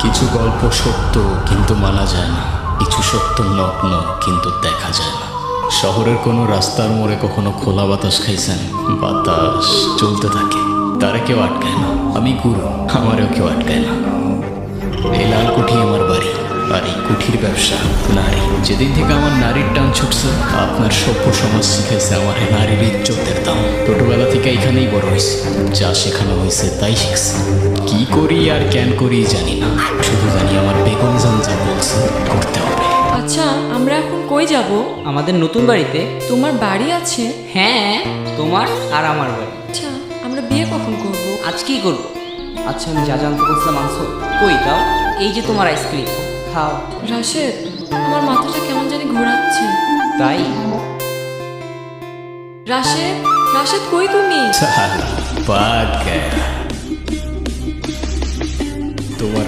কিছু গল্প সত্য কিন্তু মানা যায় না, কিছু সত্য নগ্ন কিন্তু দেখা যায় না। শহরের কোনো রাস্তার মোড়ে কখনো খোলা বাতাস খাইছেন? বাতাস চলতে থাকে, তারা কেউ আটকায় না। আমি গুরু, আমারও কেউ আটকায় না। এই লাল কুঠি আমার বাড়ি, আর এই কুঠির ব্যবসা নারী। যেদিন থেকে আমার নারীর টান ছুটছে, আপনার সভ্য সমাজ শিখাইছে আমার নারীর ইজ্জতের দাম। ছোটবেলা থেকে এখানেই বড় হয়েছে, যা শেখানো হয়েছে তাই শিখছি। কি করি আর কেন করি জানি না, শুধু জানি আমার বেগম জান যা বলছে করতে হবে। আচ্ছা, আমরা এখন কই যাব? আমাদের নতুন বাড়িতে। তোমার বাড়ি আছে? হ্যাঁ, তোমার আর আমার বাড়ি। আচ্ছা, আমরা বিয়ে কখন করব? আজকেই করবো। আচ্ছা, আমি যা জানতে বলছিলাম আনছো? কই দাও, এই যে তোমার আইসক্রিম, খাও। রাশেদ, আমার মাথাটা কেমন জানি ঘোরাচ্ছে। তাই? রাশেদ, রাশেদ কই তুমি? পাক তোমার